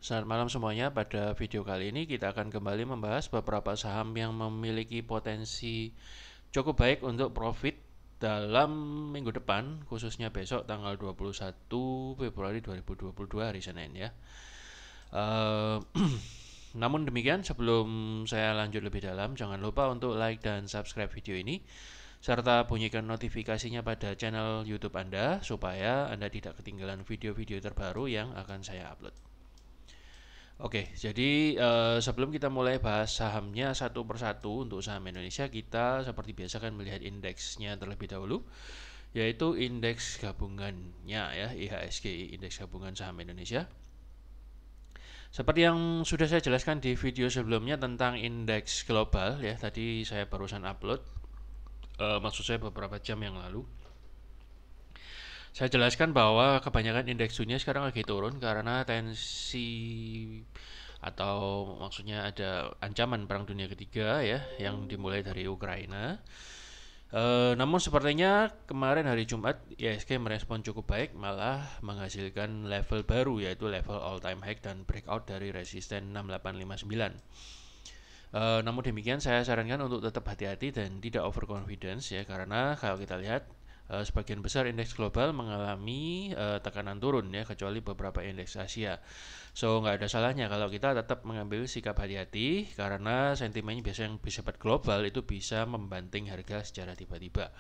Selamat malam semuanya. Pada video kali ini kita akan kembali membahas beberapa saham yang memiliki potensi cukup baik untuk profit dalam minggu depan, khususnya besok tanggal 21 Februari 2022 hari Senin ya. Eh, Namun demikian, sebelum saya lanjut lebih dalam, jangan lupa untuk like dan subscribe video ini serta bunyikan notifikasinya pada channel YouTube Anda supaya Anda tidak ketinggalan video-video terbaru yang akan saya upload. Oke, jadi sebelum kita mulai bahas sahamnya satu persatu untuk saham Indonesia, kita seperti biasa kan melihat indeksnya terlebih dahulu, yaitu indeks gabungannya ya, IHSG, indeks gabungan saham Indonesia. Seperti yang sudah saya jelaskan di video sebelumnya tentang indeks global ya, tadi saya barusan upload, maksud saya beberapa jam yang lalu. Saya jelaskan bahwa kebanyakan indeks dunia sekarang lagi turun karena tensi atau maksudnya ada ancaman perang dunia ketiga ya yang dimulai dari Ukraina. Namun sepertinya kemarin hari Jumat IHSG merespon cukup baik, malah menghasilkan level baru yaitu level all time high dan breakout dari resisten 6859. Namun demikian saya sarankan untuk tetap hati-hati dan tidak overconfidence ya, karena kalau kita lihat sebagian besar indeks global mengalami tekanan turun ya, kecuali beberapa indeks Asia. So nggak ada salahnya kalau kita tetap mengambil sikap hati-hati, karena sentimennya biasanya yang bersifat global itu bisa membanting harga secara tiba-tiba.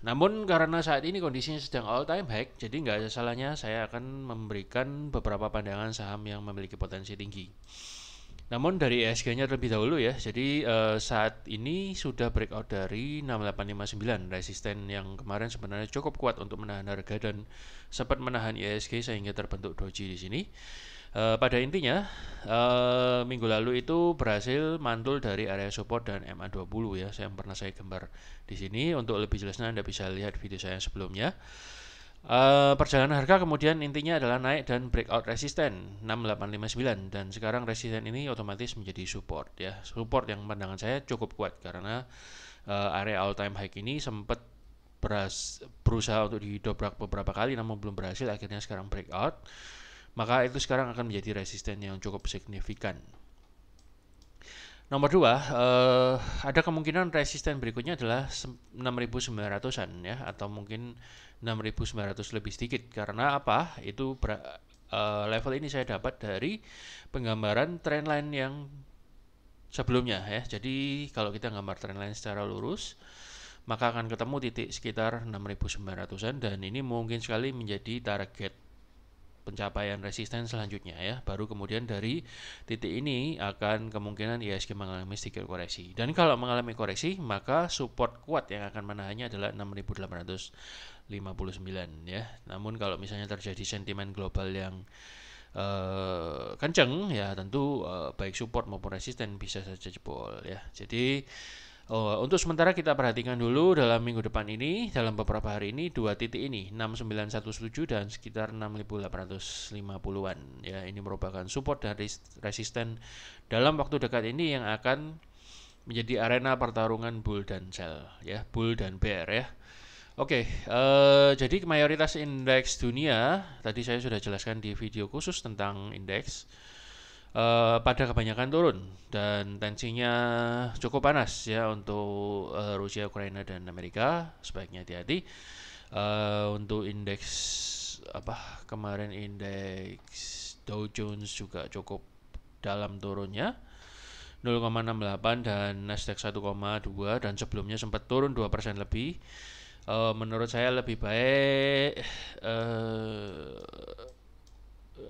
Namun karena saat ini kondisinya sedang all time high, jadi nggak ada salahnya saya akan memberikan beberapa pandangan saham yang memiliki potensi tinggi. Namun dari ESG-nya terlebih dahulu ya. Jadi saat ini sudah breakout dari 6859, resisten yang kemarin sebenarnya cukup kuat untuk menahan harga dan sempat menahan ESG sehingga terbentuk doji di sini. Pada intinya minggu lalu itu berhasil mantul dari area support dan MA20 ya, yang pernah saya gambar di sini. Untuk lebih jelasnya Anda bisa lihat video saya sebelumnya. Perjalanan harga kemudian intinya adalah naik dan breakout resisten 6859, dan sekarang resisten ini otomatis menjadi support ya. Support yang pandangan saya cukup kuat karena area all time high ini sempat berusaha untuk didobrak beberapa kali namun belum berhasil, akhirnya sekarang breakout. Maka itu sekarang akan menjadi resisten yang cukup signifikan. Nomor dua, ada kemungkinan resisten berikutnya adalah 6.900-an ya, atau mungkin 6.900 lebih sedikit. Karena apa? Itu level ini saya dapat dari penggambaran trendline yang sebelumnya ya. Jadi kalau kita gambar trendline secara lurus, maka akan ketemu titik sekitar 6.900-an, dan ini mungkin sekali menjadi target pencapaian resisten selanjutnya ya. Baru kemudian dari titik ini akan kemungkinan IHSG mengalami sedikit koreksi. Dan kalau mengalami koreksi, maka support kuat yang akan menahannya adalah 6.859 ya. Namun kalau misalnya terjadi sentimen global yang kenceng ya, tentu baik support maupun resisten bisa saja jebol ya. Jadi untuk sementara kita perhatikan dulu dalam minggu depan ini, dalam beberapa hari ini, dua titik ini 6917 dan sekitar 6850-an ya. Ini merupakan support dan resisten dalam waktu dekat ini yang akan menjadi arena pertarungan bull dan sell ya, bull dan bear ya. Oke, jadi mayoritas indeks dunia tadi saya sudah jelaskan di video khusus tentang indeks, pada kebanyakan turun dan tensinya cukup panas ya untuk Rusia, Ukraina dan Amerika. Sebaiknya hati-hati. Untuk indeks kemarin indeks Dow Jones juga cukup dalam turunnya 0,68 dan Nasdaq 1,2, dan sebelumnya sempat turun 2% lebih. Menurut saya lebih baik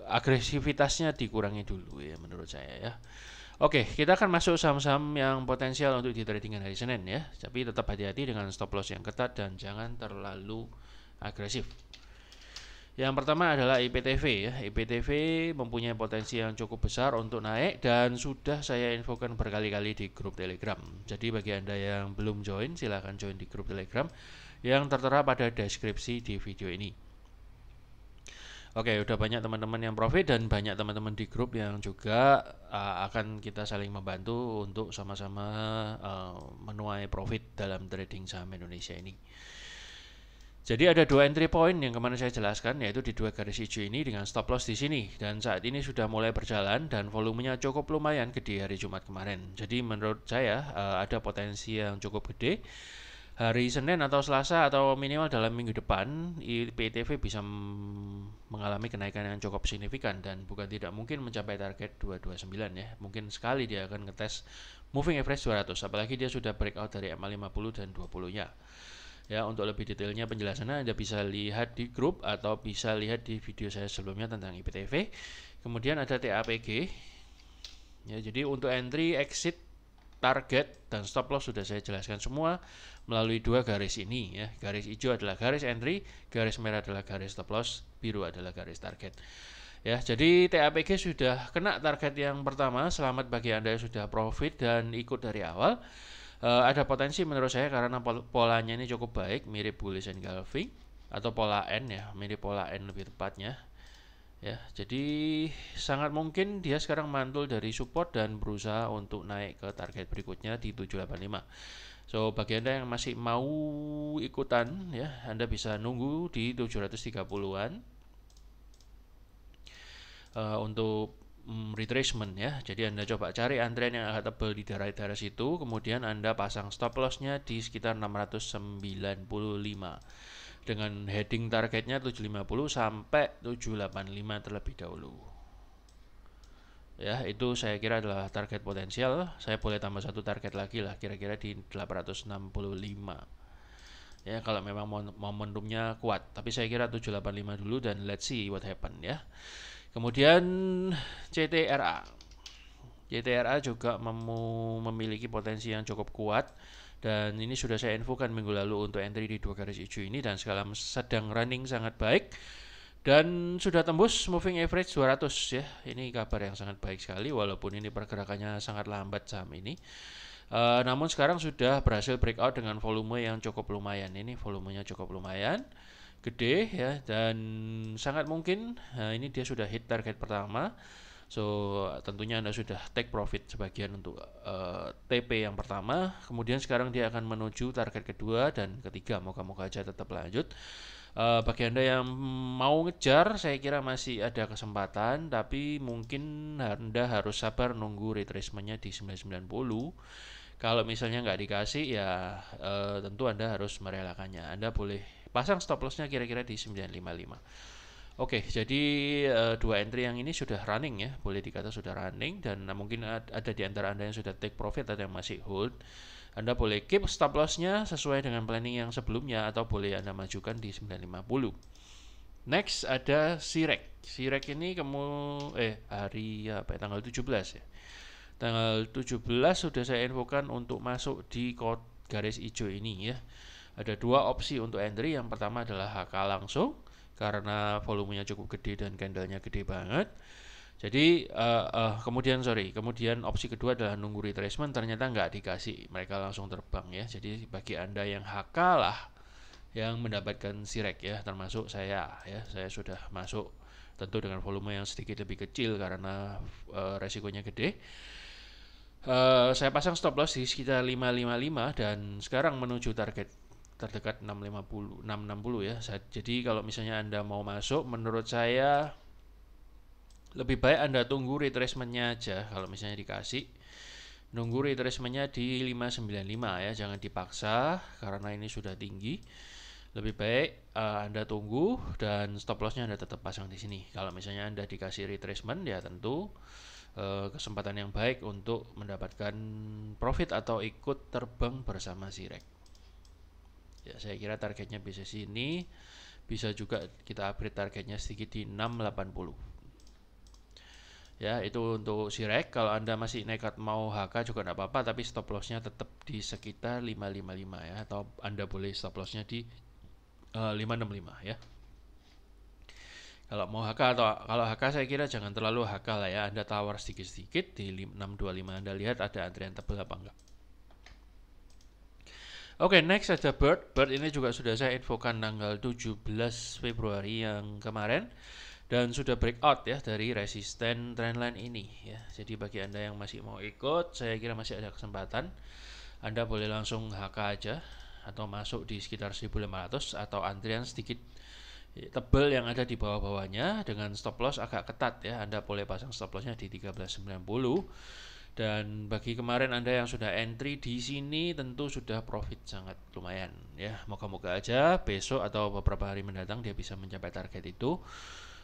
agresivitasnya dikurangi dulu ya menurut saya ya. Oke, kita akan masuk saham-saham yang potensial untuk di tradingan hari Senin ya. Tapi tetap hati-hati dengan stop loss yang ketat dan jangan terlalu agresif. Yang pertama adalah IPTV ya. IPTV mempunyai potensi yang cukup besar untuk naik dan sudah saya infokan berkali-kali di grup Telegram. Jadi bagi Anda yang belum join, silahkan join di grup Telegram yang tertera pada deskripsi di video ini. Oke, udah banyak teman-teman yang profit dan banyak teman-teman di grup yang juga akan kita saling membantu untuk sama-sama menuai profit dalam trading saham Indonesia ini. Jadi ada dua entry point yang kemarin saya jelaskan, yaitu di dua garis hijau ini dengan stop loss di sini, dan saat ini sudah mulai berjalan dan volumenya cukup lumayan gede hari Jumat kemarin. Jadi menurut saya ada potensi yang cukup gede hari Senin atau Selasa atau minimal dalam minggu depan IPTV bisa mengalami kenaikan yang cukup signifikan dan bukan tidak mungkin mencapai target 229 ya. Mungkin sekali dia akan ngetes moving average 200, apalagi dia sudah breakout dari MA50 dan 20-nya. Ya, untuk lebih detailnya penjelasannya Anda bisa lihat di grup atau bisa lihat di video saya sebelumnya tentang IPTV. Kemudian ada TAPG. Ya, jadi untuk entry, exit, target, dan stop loss sudah saya jelaskan semua melalui dua garis ini ya. Garis hijau adalah garis entry, garis merah adalah garis stop loss, biru adalah garis target. Ya, jadi TAPG sudah kena target yang pertama. Selamat bagi Anda yang sudah profit dan ikut dari awal. Ada potensi menurut saya karena polanya ini cukup baik, mirip bullish engulfing atau pola N ya, mirip pola N lebih tepatnya. Ya, jadi sangat mungkin dia sekarang mantul dari support dan berusaha untuk naik ke target berikutnya di 785. So, bagi Anda yang masih mau ikutan ya, Anda bisa nunggu di 730-an untuk retracement ya. Jadi Anda coba cari antrian yang agak tebal di daerah-daerah situ, kemudian Anda pasang stop lossnya di sekitar 695 dengan heading targetnya 750 sampai 785 terlebih dahulu. Ya, itu saya kira adalah target potensial. Saya boleh tambah satu target lagi lah, kira-kira di 865. Ya, kalau memang momentumnya kuat. Tapi saya kira 785 dulu dan let's see what happen ya. Kemudian CTRA. CTRA juga memiliki potensi yang cukup kuat dan ini sudah saya infokan minggu lalu untuk entry di dua garis hijau ini dan sekarang sedang running sangat baik dan sudah tembus moving average 200 ya. Ini kabar yang sangat baik sekali walaupun ini pergerakannya sangat lambat saham ini. Namun sekarang sudah berhasil breakout dengan volume yang cukup lumayan. Ini volumenya cukup lumayan gede ya dan sangat mungkin ini dia sudah hit target pertama. So tentunya Anda sudah take profit sebagian untuk TP yang pertama. Kemudian sekarang dia akan menuju target kedua dan ketiga. Moga-moga aja tetap lanjut. Bagi Anda yang mau ngejar, saya kira masih ada kesempatan, tapi mungkin Anda harus sabar nunggu retracementnya di 990. Kalau misalnya nggak dikasih ya tentu Anda harus merelakannya. Anda boleh pasang stop lossnya kira-kira di 955. Oke, jadi dua entry yang ini sudah running ya, boleh dikata sudah running dan mungkin ada di antara Anda yang sudah take profit atau yang masih hold. Anda boleh keep stop lossnya sesuai dengan planning yang sebelumnya atau boleh Anda majukan di 950. Next ada Sirek. Sirek ini hari tanggal 17 ya. Tanggal 17 sudah saya infokan untuk masuk di garis hijau ini ya. Ada dua opsi untuk entry. Yang pertama adalah HK langsung karena volumenya cukup gede dan candlenya gede banget. Jadi kemudian opsi kedua adalah nunggu retracement. Ternyata nggak dikasih, mereka langsung terbang ya. Jadi bagi Anda yang HK lah yang mendapatkan Sirek ya, termasuk saya ya. Saya sudah masuk tentu dengan volume yang sedikit lebih kecil karena resikonya gede. Saya pasang stop loss di sekitar 555 dan sekarang menuju target terdekat 660 ya. Jadi kalau misalnya Anda mau masuk, menurut saya lebih baik Anda tunggu retracementnya aja. Kalau misalnya dikasih, nunggu retracementnya di 595 ya, jangan dipaksa karena ini sudah tinggi. Lebih baik Anda tunggu dan stop lossnya Anda tetap pasang di sini. Kalau misalnya Anda dikasih retracement ya tentu kesempatan yang baik untuk mendapatkan profit atau ikut terbang bersama Sirek. Ya, saya kira targetnya bisa sini, bisa juga kita upgrade targetnya sedikit di 680. Ya, itu untuk Sirek. Kalau Anda masih nekat mau HK juga tidak apa-apa, tapi stop lossnya tetap di sekitar 555 ya, atau Anda boleh stop lossnya di 565 ya. Kalau mau HK atau kalau HK saya kira jangan terlalu HK lah ya, Anda tawar sedikit-sedikit di 625. Anda lihat ada antrian tebal apa enggak. Oke, next ada Bird. Bird ini juga sudah saya infokan tanggal 17 Februari yang kemarin dan sudah breakout ya dari resisten trendline ini ya. Jadi bagi Anda yang masih mau ikut, saya kira masih ada kesempatan. Anda boleh langsung HK aja atau masuk di sekitar 1500 atau antrian sedikit tebal yang ada di bawah-bawahnya dengan stop loss agak ketat ya. Anda boleh pasang stop lossnya di 1390. Dan bagi kemarin Anda yang sudah entry di sini tentu sudah profit sangat lumayan ya. Moga-moga aja besok atau beberapa hari mendatang dia bisa mencapai target itu.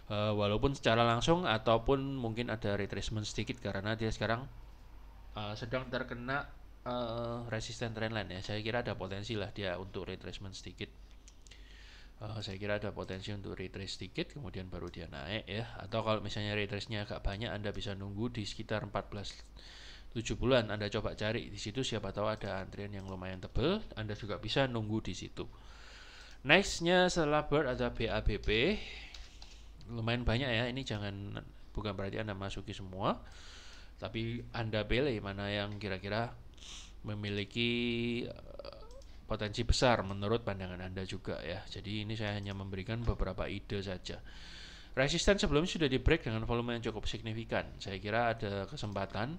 Walaupun secara langsung ataupun mungkin ada retracement sedikit karena dia sekarang sedang terkena resisten trendline ya. Saya kira ada potensi lah dia untuk retracement sedikit. Saya kira ada potensi untuk retrace sedikit kemudian baru dia naik ya. Atau kalau misalnya retrace-nya agak banyak, Anda bisa nunggu di sekitar 14.70-an. Anda coba cari di situ, siapa tahu ada antrian yang lumayan tebal, Anda juga bisa nunggu di situ. Next-nya setelah Bird ada BABP. Lumayan banyak ya, ini bukan berarti Anda masuki semua, tapi Anda pilih mana yang kira-kira memiliki potensi besar menurut pandangan Anda juga ya. Jadi ini saya hanya memberikan beberapa ide saja. Resisten sebelumnya sudah di break dengan volume yang cukup signifikan. Saya kira ada kesempatan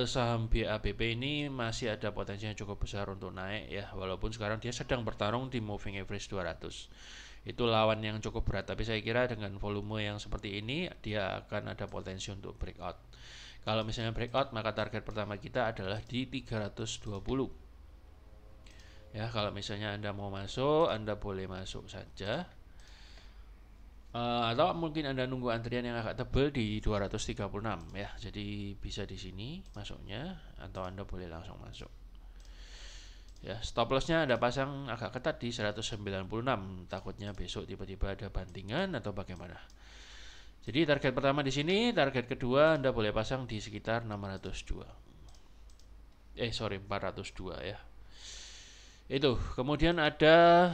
saham BABP ini masih ada potensi yang cukup besar untuk naik ya, walaupun sekarang dia sedang bertarung di moving average 200. Itu lawan yang cukup berat, tapi saya kira dengan volume yang seperti ini dia akan ada potensi untuk breakout. Kalau misalnya breakout, maka target pertama kita adalah di 320. Ya, kalau misalnya Anda mau masuk, Anda boleh masuk saja. Atau mungkin Anda nunggu antrian yang agak tebal di 236 ya. Jadi bisa di sini masuknya atau Anda boleh langsung masuk. Ya, stop lossnya Anda pasang agak ketat di 196. Takutnya besok tiba-tiba ada bantingan atau bagaimana. Jadi target pertama di sini, target kedua Anda boleh pasang di sekitar 402 ya. Itu. Kemudian ada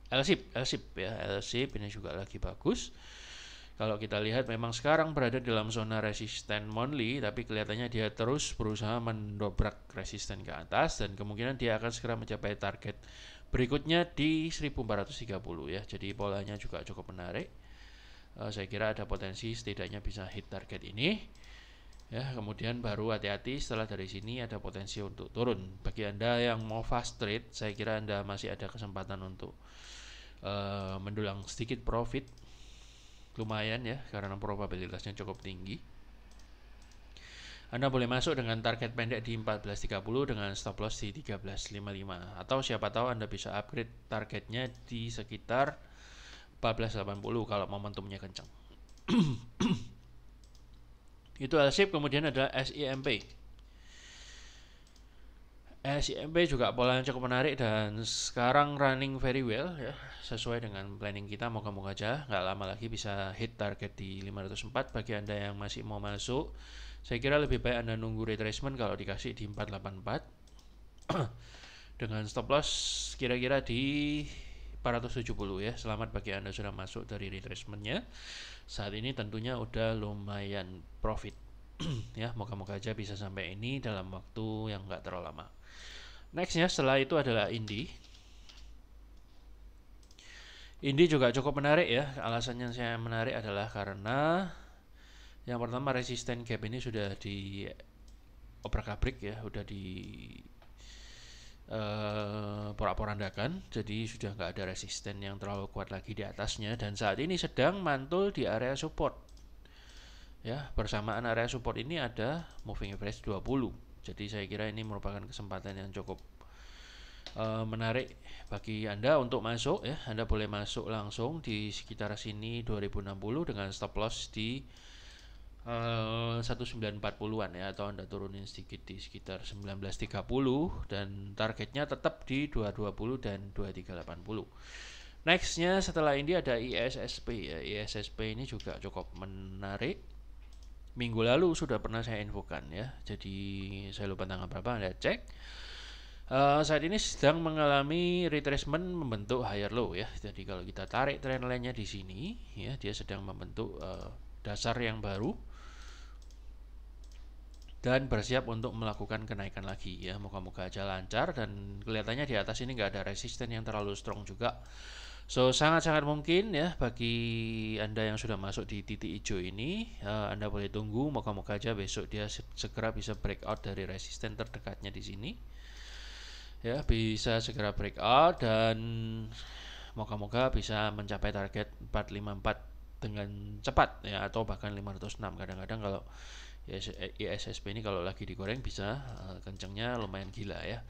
LSIP ya. LSIP ini juga lagi bagus. Kalau kita lihat memang sekarang berada dalam zona resisten monthly, tapi kelihatannya dia terus berusaha mendobrak resisten ke atas dan kemungkinan dia akan segera mencapai target berikutnya di 1430 ya. Jadi polanya juga cukup menarik. Saya kira ada potensi setidaknya bisa hit target ini. Ya, kemudian baru hati-hati setelah dari sini ada potensi untuk turun. Bagi Anda yang mau fast trade, saya kira Anda masih ada kesempatan untuk mendulang sedikit profit. Lumayan ya, karena probabilitasnya cukup tinggi. Anda boleh masuk dengan target pendek di 14.30 dengan stop loss di 13.55. Atau siapa tahu Anda bisa upgrade targetnya di sekitar 14.80 kalau momentumnya kencang. Itu LSIP. Kemudian ada SIMP. SIMP juga pola yang cukup menarik dan sekarang running very well ya, sesuai dengan planning kita. Moga-moga aja nggak lama lagi bisa hit target di 504. Bagi Anda yang masih mau masuk, saya kira lebih baik Anda nunggu retracement kalau dikasih di 484 dengan stop loss kira-kira di 470 ya. Selamat bagi Anda sudah masuk dari retracementnya. Saat ini tentunya udah lumayan profit ya. Moga-moga aja bisa sampai ini dalam waktu yang nggak terlalu lama. Nextnya setelah itu adalah Indi. Indi juga cukup menarik ya. Alasannya saya menarik adalah karena yang pertama resisten gap ini sudah di obrak-abrik ya, udah di porak-porandakan, jadi sudah nggak ada resisten yang terlalu kuat lagi di atasnya dan saat ini sedang mantul di area support. Ya, bersamaan area support ini ada moving average 20. Jadi saya kira ini merupakan kesempatan yang cukup menarik bagi Anda untuk masuk ya. Anda boleh masuk langsung di sekitar sini 2060 dengan stop loss di 1940-an ya, atau Anda turunin sedikit di sekitar 1930 dan targetnya tetap di 220 dan 2380. Nextnya setelah ini ada ISSP ya. ISSP ini juga cukup menarik. Minggu lalu sudah pernah saya infokan ya, jadi saya lupa tanggal berapa, Anda cek. Saat ini sedang mengalami retracement membentuk higher low ya. Jadi kalau kita tarik trendline-nya di sini ya, dia sedang membentuk dasar yang baru dan bersiap untuk melakukan kenaikan lagi ya. Moga-moga aja lancar dan kelihatannya di atas ini nggak ada resisten yang terlalu strong juga. So sangat-sangat mungkin ya bagi Anda yang sudah masuk di titik hijau ini, Anda boleh tunggu, moga-moga aja besok dia segera bisa breakout dari resisten terdekatnya di sini. Ya, bisa segera breakout dan moga-moga bisa mencapai target 454 dengan cepat ya, atau bahkan 506. Kadang-kadang kalau ISSP ini kalau lagi digoreng bisa kencengnya lumayan gila ya.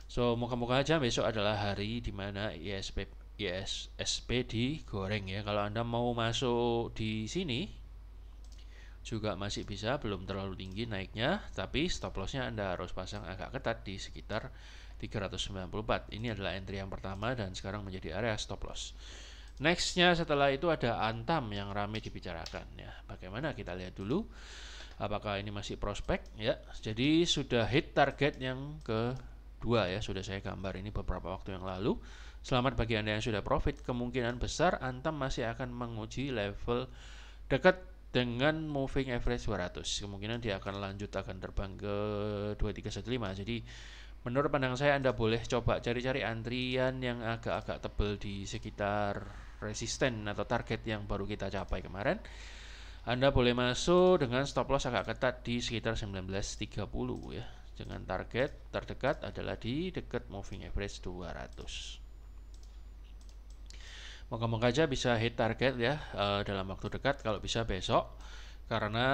So moga-moga aja besok adalah hari dimana ISSP digoreng ya. Kalau Anda mau masuk di sini juga masih bisa, belum terlalu tinggi naiknya, tapi stop lossnya Anda harus pasang agak ketat di sekitar 394. Ini adalah entry yang pertama dan sekarang menjadi area stop loss. Nextnya setelah itu ada Antam yang ramai dibicarakan ya. Bagaimana, kita lihat dulu apakah ini masih prospek ya. Jadi sudah hit target yang kedua ya, sudah saya gambar ini beberapa waktu yang lalu. Selamat bagi Anda yang sudah profit. Kemungkinan besar Antam masih akan menguji level dekat dengan moving average 200. Kemungkinan dia akan lanjut, akan terbang ke 2315. Jadi menurut pandangan saya Anda boleh coba cari-cari antrian yang agak-agak tebal di sekitar resisten atau target yang baru kita capai kemarin. Anda boleh masuk dengan stop loss agak ketat di sekitar 1930 ya. Dengan target terdekat adalah di dekat moving average 200. Moga-moga aja bisa hit target ya dalam waktu dekat, kalau bisa besok, karena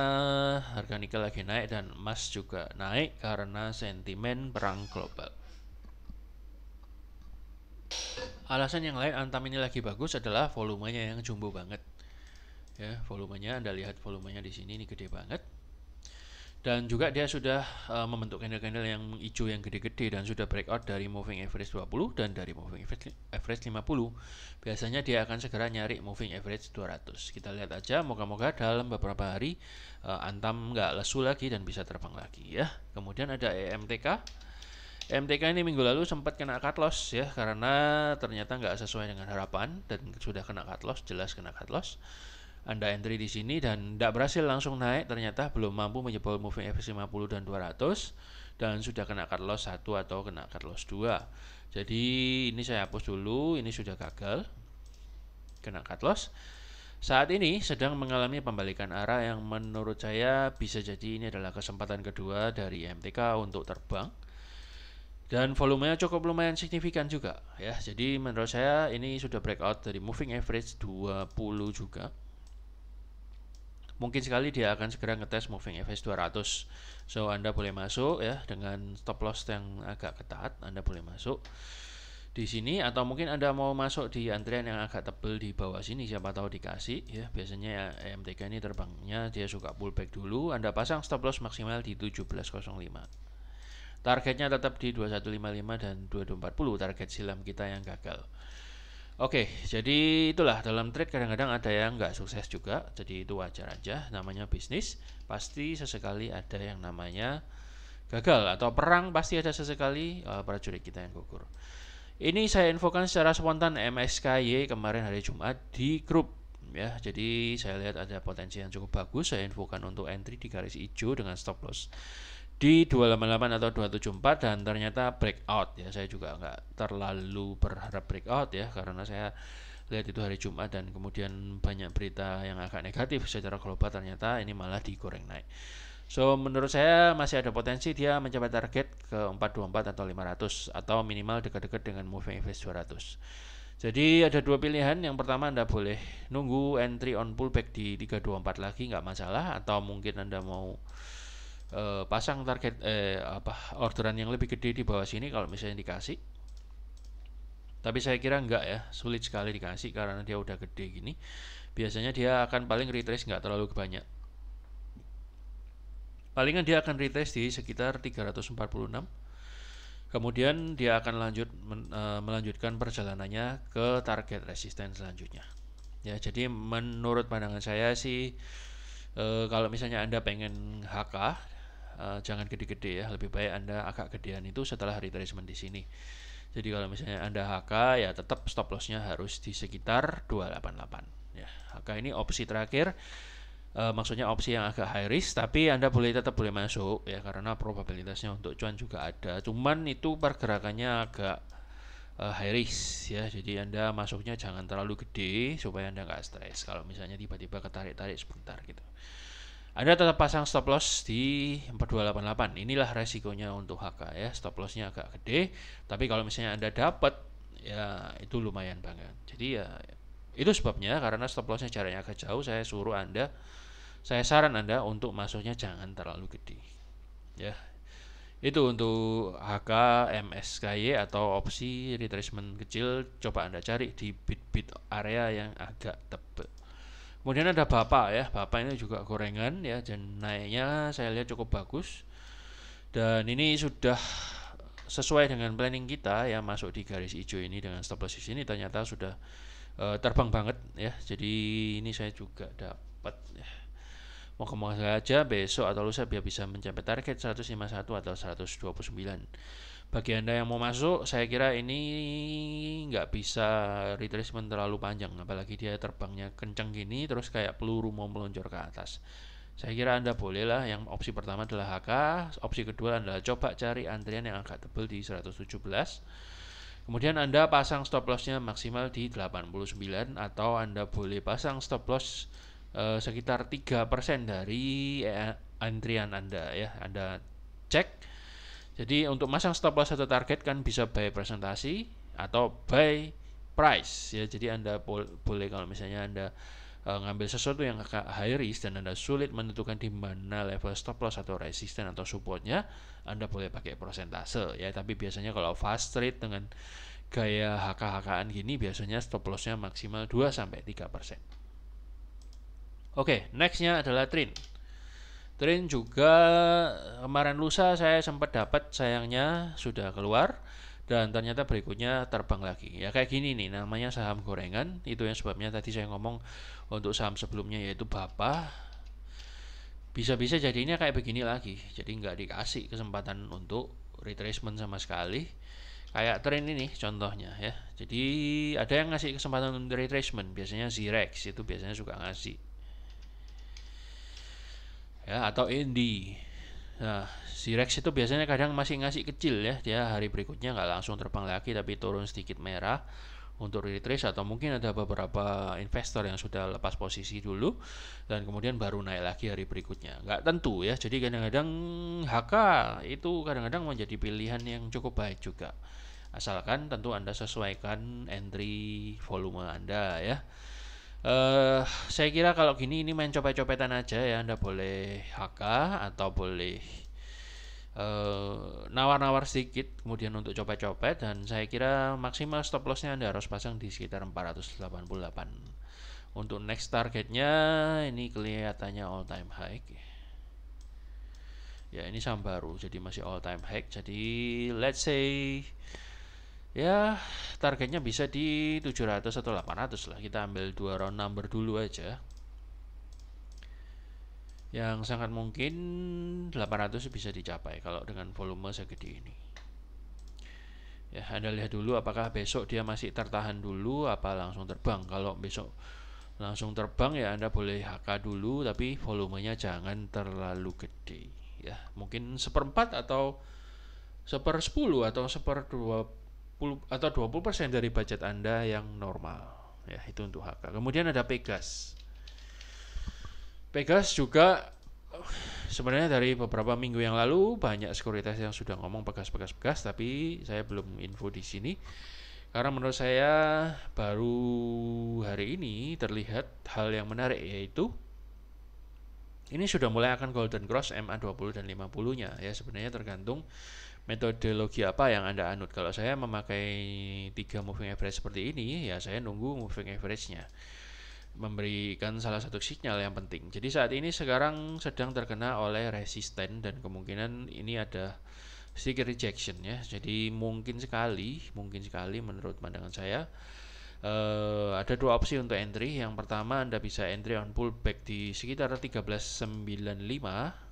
harga nikel lagi naik dan emas juga naik karena sentimen perang global. Alasan yang lain Antam ini lagi bagus adalah volumenya yang jumbo banget. Ya, volumenya Anda lihat, volumenya di sini ini gede banget. Dan juga dia sudah membentuk candle-candle yang hijau yang gede-gede dan sudah breakout dari moving average 20 dan dari moving average 50. Biasanya dia akan segera nyari moving average 200. Kita lihat aja, moga-moga dalam beberapa hari Antam nggak lesu lagi dan bisa terbang lagi ya. Kemudian ada EMTK. EMTK ini minggu lalu sempat kena cut loss ya, karena ternyata nggak sesuai dengan harapan dan sudah kena cut loss, jelas kena cut loss. Anda entry di sini dan tidak berhasil langsung naik, ternyata belum mampu menjebol moving average 50 dan 200 dan sudah kena cut loss 1 atau kena cut loss 2. Jadi ini saya hapus dulu, ini sudah gagal kena cut loss. Saat ini sedang mengalami pembalikan arah yang menurut saya bisa jadi ini adalah kesempatan kedua dari MTK untuk terbang. Dan volumenya cukup lumayan signifikan juga ya. Jadi menurut saya ini sudah breakout dari moving average 20 juga. Mungkin sekali dia akan segera ngetes moving average 200. So Anda boleh masuk ya dengan stop loss yang agak ketat, Anda boleh masuk di sini, atau mungkin Anda mau masuk di antrian yang agak tebal di bawah sini, siapa tahu dikasih ya. Biasanya EMTK ini terbangnya dia suka pullback dulu. Anda pasang stop loss maksimal di 1705. Targetnya tetap di 2155 dan 2240, target silam kita yang gagal. Oke, jadi itulah, dalam trade kadang-kadang ada yang nggak sukses juga, jadi itu wajar aja, namanya bisnis, pasti sesekali ada yang namanya gagal, atau perang pasti ada sesekali prajurit kita yang gugur. Ini saya infokan secara spontan MSKY kemarin hari Jumat di grup ya, jadi saya lihat ada potensi yang cukup bagus, saya infokan untuk entry di garis hijau dengan stop loss di 288 atau 274 dan ternyata breakout ya. Saya juga nggak terlalu berharap breakout ya, karena saya lihat itu hari Jumat dan kemudian banyak berita yang agak negatif secara global, ternyata ini malah digoreng naik. So menurut saya masih ada potensi dia mencapai target ke 424 atau 500 atau minimal dekat-dekat dengan moving average 200. Jadi ada dua pilihan. Yang pertama, Anda boleh nunggu entry on pullback di 324 lagi, nggak masalah, atau mungkin Anda mau pasang target orderan yang lebih gede di bawah sini kalau misalnya dikasih. Tapi saya kira enggak ya, sulit sekali dikasih karena dia udah gede gini. Biasanya dia akan paling retrace nggak terlalu banyak. Palingan dia akan retrace di sekitar 346. Kemudian dia akan melanjutkan perjalanannya ke target resisten selanjutnya. Ya, jadi menurut pandangan saya sih kalau misalnya Anda pengen HK, jangan gede-gede ya, lebih baik Anda agak gedean itu setelah retracement di sini. Jadi kalau misalnya Anda HK ya tetap stop lossnya harus di sekitar 288 ya. HK ini opsi terakhir, maksudnya opsi yang agak high risk, tapi Anda tetap boleh masuk ya, karena probabilitasnya untuk cuan juga ada. Cuman itu pergerakannya agak high risk ya. Jadi Anda masuknya jangan terlalu gede supaya Anda nggak stres kalau misalnya tiba-tiba ketarik-tarik sebentar gitu. Anda tetap pasang stop loss di 4288. Inilah resikonya untuk HK ya. Stop lossnya agak gede, tapi kalau misalnya Anda dapat ya itu lumayan banget. Jadi ya itu sebabnya karena stop lossnya jaraknya agak jauh, saya saran Anda untuk masuknya jangan terlalu gede. Ya, itu untuk HK MSKY atau opsi retracement kecil. Coba Anda cari di bit area yang agak tebal. Kemudian ada Bapak ya. Bapak ini juga gorengan ya, dan naiknya saya lihat cukup bagus. Dan ini sudah sesuai dengan planning kita ya, masuk di garis hijau ini dengan stop loss di sini ternyata sudah terbang banget ya. Jadi ini saya juga dapat ya. Mau kemana saja besok atau lusa biar bisa mencapai target 151 atau 129. Bagi Anda yang mau masuk, saya kira ini nggak bisa retracement terlalu panjang, apalagi dia terbangnya kenceng gini terus kayak peluru mau meluncur ke atas. Saya kira Anda boleh lah, yang opsi pertama adalah HK, opsi kedua adalah coba cari antrian yang agak tebal di 117. Kemudian Anda pasang stop lossnya maksimal di 89 atau Anda boleh pasang stop loss sekitar 3% dari antrian Anda ya. Anda cek. Jadi untuk masang stop loss atau target kan bisa by presentasi atau by price ya. Jadi Anda boleh kalau misalnya Anda ngambil sesuatu yang high risk dan Anda sulit menentukan di mana level stop loss atau resisten atau supportnya, Anda boleh pakai persentase ya. Tapi biasanya kalau fast trade dengan gaya HK-HKan gini biasanya stop lossnya maksimal 2-3%. Oke, nextnya adalah Trin. Trin juga kemarin lusa saya sempat dapat, sayangnya sudah keluar dan ternyata berikutnya terbang lagi. Ya kayak gini nih, namanya saham gorengan. Itu yang sebabnya tadi saya ngomong untuk saham sebelumnya yaitu Bapak. Bisa-bisa jadinya kayak begini lagi. Jadi nggak dikasih kesempatan untuk retracement sama sekali. Kayak Trin ini contohnya ya. Jadi ada yang ngasih kesempatan untuk retracement, biasanya Zirex itu biasanya suka ngasih. Ya, atau Indi. Nah, Zirex itu biasanya kadang masih ngasih kecil ya, dia hari berikutnya nggak langsung terbang lagi tapi turun sedikit merah untuk retrace, atau mungkin ada beberapa investor yang sudah lepas posisi dulu dan kemudian baru naik lagi hari berikutnya. Nggak tentu ya, jadi kadang-kadang HK itu kadang-kadang menjadi pilihan yang cukup baik juga. Asalkan tentu Anda sesuaikan entry volume Anda ya. Saya kira kalau gini ini main copet-copetan aja ya. Anda boleh HK atau boleh nawar-nawar sedikit kemudian untuk copet-copet, dan saya kira maksimal stop lossnya Anda harus pasang di sekitar 488. Untuk next targetnya ini kelihatannya all time high ya, ini saham baru jadi masih all time high, jadi let's say ya targetnya bisa di 700 atau 800 lah. Kita ambil 2 round number dulu aja. Yang sangat mungkin 800 bisa dicapai kalau dengan volume segede ini. Ya, Anda lihat dulu apakah besok dia masih tertahan dulu apa langsung terbang. Kalau besok langsung terbang ya Anda boleh HK dulu, tapi volumenya jangan terlalu gede ya. Mungkin 1/4 atau 1/10 atau 20% dari budget Anda yang normal ya, itu untuk HK. Kemudian ada Pegas. Pegas juga sebenarnya dari beberapa minggu yang lalu banyak sekuritas yang sudah ngomong Pegas, tapi saya belum info di sini karena menurut saya baru hari ini terlihat hal yang menarik, yaitu ini sudah mulai akan golden cross MA20 dan 50-nya ya. Sebenarnya tergantung metodologi apa yang Anda anut. Kalau saya memakai 3 moving average seperti ini ya, saya nunggu moving average-nya memberikan salah satu sinyal yang penting. Jadi saat ini sekarang sedang terkena oleh resisten dan kemungkinan ini ada sedikit rejection ya. Jadi mungkin sekali menurut pandangan saya ada 2 opsi untuk entry. Yang pertama Anda bisa entry on pullback di sekitar 1395.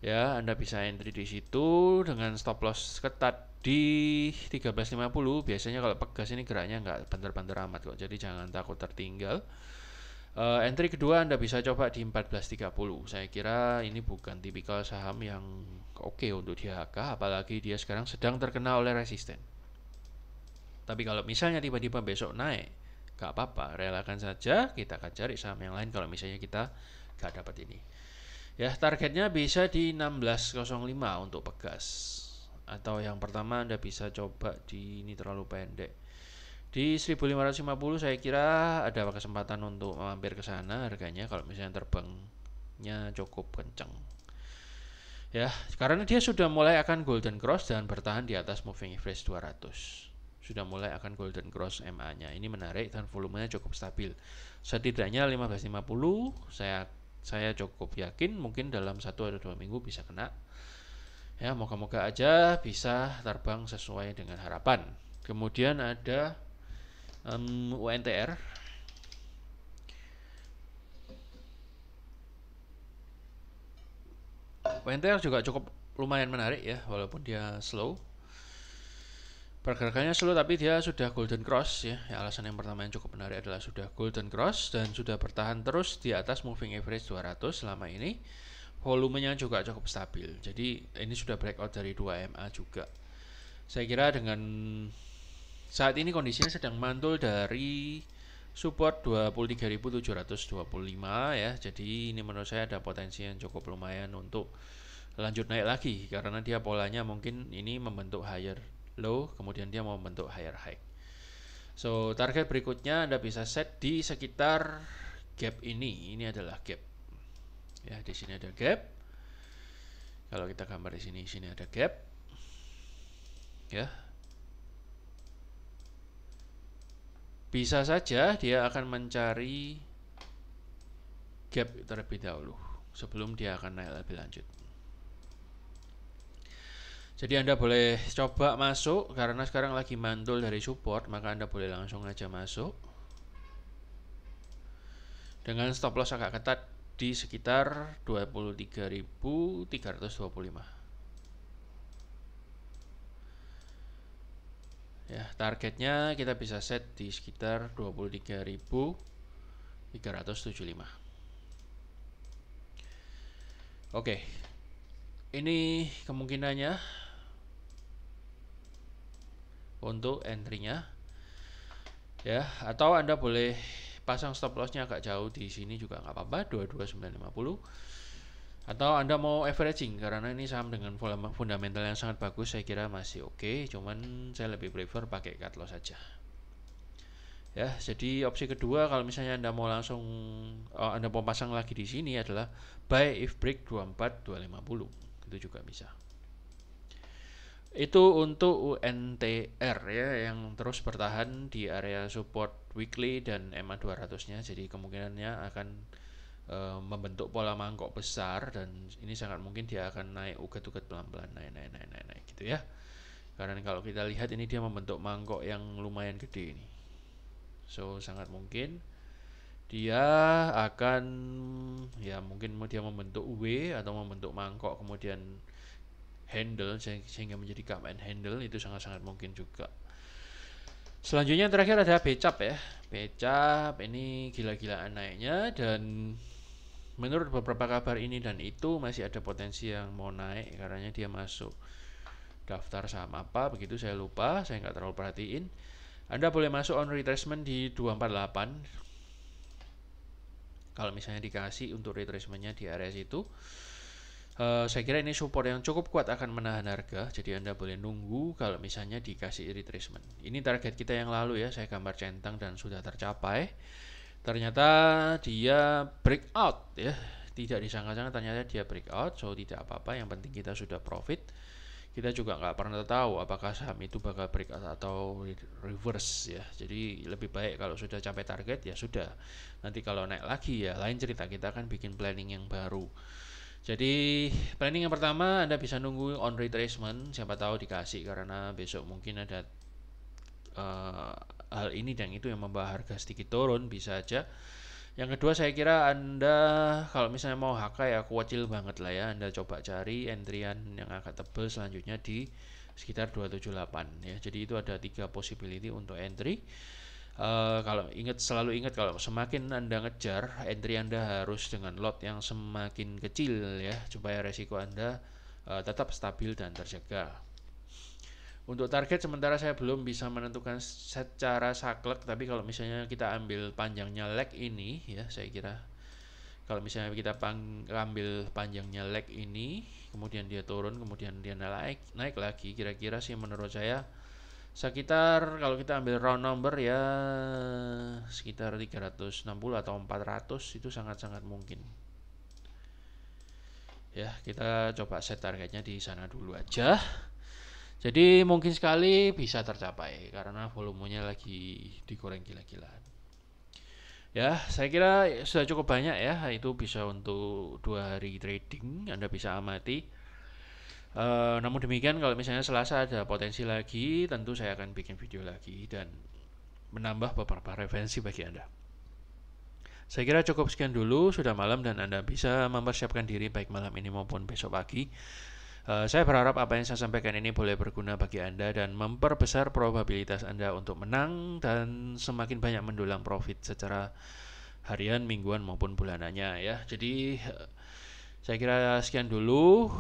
Ya, Anda bisa entry di situ dengan stop loss ketat di 1350. Biasanya kalau Pegas ini geraknya nggak banter-banter amat kok, jadi jangan takut tertinggal. Entry kedua Anda bisa coba di 14.30. Saya kira ini bukan tipikal saham yang oke untuk di HK, apalagi dia sekarang sedang terkena oleh resisten. Tapi kalau misalnya tiba-tiba besok naik, gak apa-apa, relakan saja, kita akan cari saham yang lain kalau misalnya kita gak dapat ini. Ya, targetnya bisa di 16.05 untuk Pegas. Atau yang pertama Anda bisa coba di ini terlalu pendek. Di 1550 saya kira ada kesempatan untuk mampir ke sana harganya kalau misalnya terbangnya cukup kencang. Ya, karena dia sudah mulai akan golden cross dan bertahan di atas moving average 200. Sudah mulai akan golden cross MA-nya. Ini menarik dan volumenya cukup stabil. Setidaknya 1550 saya cukup yakin mungkin dalam 1 atau 2 minggu bisa kena. Ya, moga-moga aja bisa terbang sesuai dengan harapan. Kemudian ada UNTR. UNTR juga cukup lumayan menarik ya, walaupun dia slow. Pergerakannya slow tapi dia sudah golden cross ya. Alasan yang pertama yang cukup menarik adalah sudah golden cross dan sudah bertahan terus di atas moving average 200 selama ini. Volumenya juga cukup stabil. Jadi ini sudah breakout dari 2 MA juga. Saya kira dengan saat ini kondisinya sedang mantul dari support 23.725 ya. Jadi ini menurut saya ada potensi yang cukup lumayan untuk lanjut naik lagi karena dia polanya mungkin ini membentuk higher low, kemudian dia mau membentuk higher high. So target berikutnya Anda bisa set di sekitar gap ini. Ini adalah gap. Ya, di sini ada gap. Kalau kita gambar di sini ada gap. Ya. Bisa saja dia akan mencari gap terlebih dahulu sebelum dia akan naik lebih lanjut. Jadi Anda boleh coba masuk karena sekarang lagi mantul dari support, maka Anda boleh langsung aja masuk dengan stop loss agak ketat di sekitar 23.325. Ya, targetnya kita bisa set di sekitar 23.375. Oke. Ini kemungkinannya untuk entry-nya. Ya, atau Anda boleh pasang stop loss-nya agak jauh di sini juga nggak apa-apa, 22.950. Atau Anda mau averaging karena ini saham dengan fundamental yang sangat bagus, saya kira masih oke. Cuman saya lebih prefer pakai cut loss saja. Ya, jadi opsi kedua kalau misalnya Anda mau langsung Anda mau pasang lagi di sini adalah buy if break 24.250. Itu juga bisa. Itu untuk UNTR ya yang terus bertahan di area support weekly dan MA 200-nya. Jadi kemungkinannya akan membentuk pola mangkok besar dan ini sangat mungkin dia akan naik ugat-ugat pelan-pelan naik gitu ya. Karena kalau kita lihat ini dia membentuk mangkok yang lumayan gede ini. So sangat mungkin dia akan ya mungkin dia membentuk W atau membentuk mangkok kemudian handle sehingga menjadi come and handle, itu sangat-sangat mungkin juga. Selanjutnya yang terakhir ada becap ya. Becap ini gila-gilaan naiknya dan menurut beberapa kabar ini dan itu masih ada potensi yang mau naik karena dia masuk daftar saham apa begitu saya lupa, saya nggak terlalu perhatiin. Anda boleh masuk on retracement di 248 kalau misalnya dikasih untuk retracementnya di area situ. Saya kira ini support yang cukup kuat akan menahan harga, jadi Anda boleh nunggu kalau misalnya dikasih retracement. Ini target kita yang lalu ya, saya gambar centang dan sudah tercapai. Ternyata dia breakout ya, tidak disangka-sangka ternyata dia breakout, so tidak apa-apa, yang penting kita sudah profit. Kita juga nggak pernah tahu apakah saham itu bakal breakout atau reverse ya, jadi lebih baik kalau sudah capai target ya sudah, nanti kalau naik lagi ya lain cerita, kita akan bikin planning yang baru. Jadi planning yang pertama Anda bisa nunggu on retracement, siapa tahu dikasih karena besok mungkin ada hal ini dan itu yang membawa harga sedikit turun, bisa aja. Yang kedua saya kira Anda kalau misalnya mau HK ya kecil banget lah ya, Anda coba cari entryan yang agak tebal selanjutnya di sekitar 278 ya. Jadi itu ada 3 possibility untuk entry. Kalau selalu ingat kalau semakin Anda ngejar, entry Anda harus dengan lot yang semakin kecil ya, supaya resiko Anda tetap stabil dan terjaga. Untuk target sementara saya belum bisa menentukan secara saklek, tapi kalau misalnya kita ambil panjangnya leg ini ya, saya kira kalau misalnya kita ambil panjangnya leg ini, kemudian dia turun, kemudian dia naik lagi, kira-kira sih menurut saya sekitar, kalau kita ambil round number ya sekitar 360 atau 400 itu sangat-sangat mungkin. Ya, kita coba set targetnya di sana dulu aja. Jadi mungkin sekali bisa tercapai karena volumenya lagi digoreng gila-gilaan. Ya, saya kira sudah cukup banyak ya. Itu bisa untuk 2 hari trading, Anda bisa amati. Namun demikian, kalau misalnya Selasa ada potensi lagi, tentu saya akan bikin video lagi dan menambah beberapa referensi bagi Anda. Saya kira cukup sekian dulu, sudah malam dan Anda bisa mempersiapkan diri baik malam ini maupun besok pagi. Saya berharap apa yang saya sampaikan ini boleh berguna bagi Anda dan memperbesar probabilitas Anda untuk menang dan semakin banyak mendulang profit secara harian, mingguan maupun bulanannya ya. Jadi saya kira sekian dulu.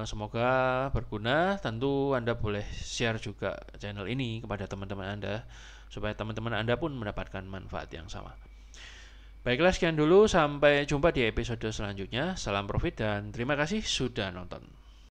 Semoga berguna. Tentu Anda boleh share juga channel ini kepada teman-teman Anda supaya teman-teman Anda pun mendapatkan manfaat yang sama. Baiklah, sekian dulu, sampai jumpa di episode selanjutnya. Salam profit dan terima kasih sudah nonton.